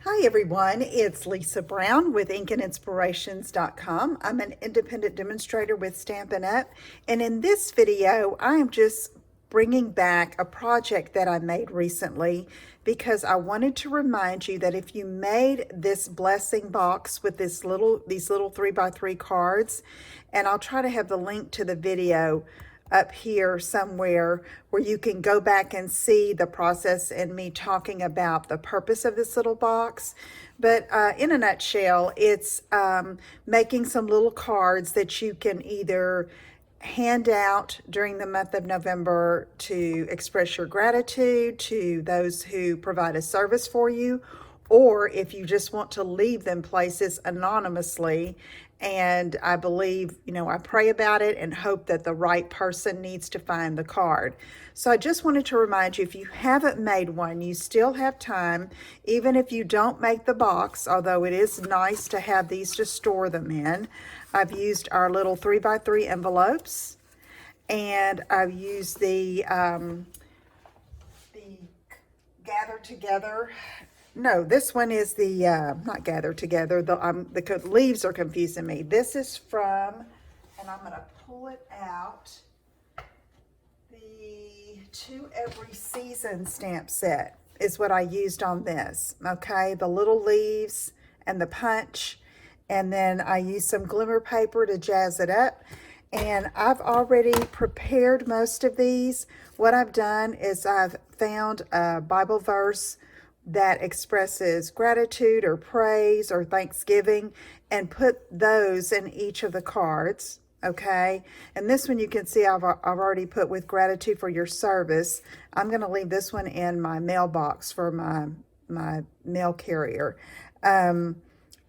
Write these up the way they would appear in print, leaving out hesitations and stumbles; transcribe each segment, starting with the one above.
Hi everyone, it's Lisa Brown with InkandInspirations.com. I'm an independent demonstrator with Stampin' Up! And in this video, I am just bringing back a project that I made recently because I wanted to remind you that if you made this blessing box with these little 3x3 cards, and I'll try to have the link to the video up here somewhere where you can go back and see the process and me talking about the purpose of this little box. But in a nutshell, it's making some little cards that you can either hand out during the month of November to express your gratitude to those who provide a service for you, or if you just want to leave them places anonymously. And I believe, I pray about it and hope that the right person needs to find the card. So I just wanted to remind you, if you haven't made one, you still have time, even if you don't make the box, although it is nice to have these to store them in. I've used our little 3x3 envelopes, and I've used the Gather Together. No, this one is the, not Gather Together, the leaves are confusing me. This is from, and I'm going to pull it out, the To Every Season stamp set is what I used on this, okay? The little leaves and the punch, and then I used some glimmer paper to jazz it up. And I've already prepared most of these. What I've done is I've found a Bible verse that expresses gratitude or praise or thanksgiving and put those in each of the cards, okay? And this one you can see I've already put with gratitude for your service. I'm going to leave this one in my mailbox for my mail carrier. And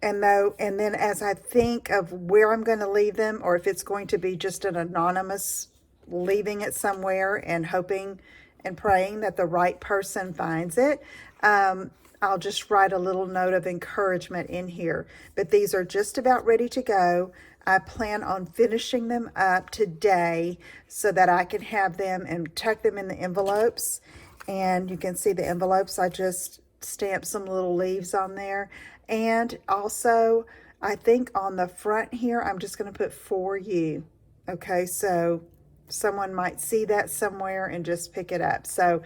then as I think of where I'm going to leave them, or if it's going to be just an anonymous leaving it somewhere and hoping and praying that the right person finds it, I'll just write a little note of encouragement in here. But these are just about ready to go. I plan on finishing them up today so that I can have them and tuck them in the envelopes. And you can see the envelopes, I just stamped some little leaves on there. And also, I think on the front here, I'm just going to put for you. Okay, so someone might see that somewhere and just pick it up. So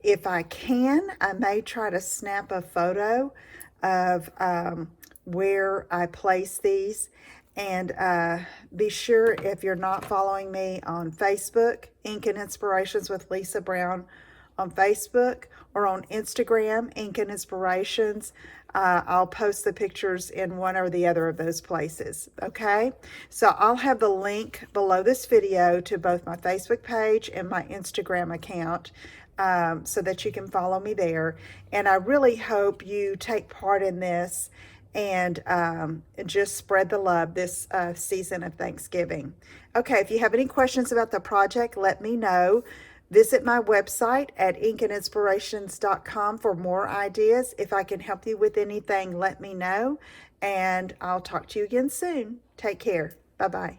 if I can, I may try to snap a photo of where I place these. And be sure, if you're not following me on Facebook, Ink and Inspirations with Lisa Brown on Facebook, or on Instagram, Ink and Inspirations, I'll post the pictures in one or the other of those places, okay? So I'll have the link below this video to both my Facebook page and my Instagram account, so that you can follow me there. And I really hope you take part in this and just spread the love this season of Thanksgiving. Okay, if you have any questions about the project, let me know. Visit my website at InkandInspirations.com for more ideas. If I can help you with anything, let me know. And I'll talk to you again soon. Take care. Bye-bye.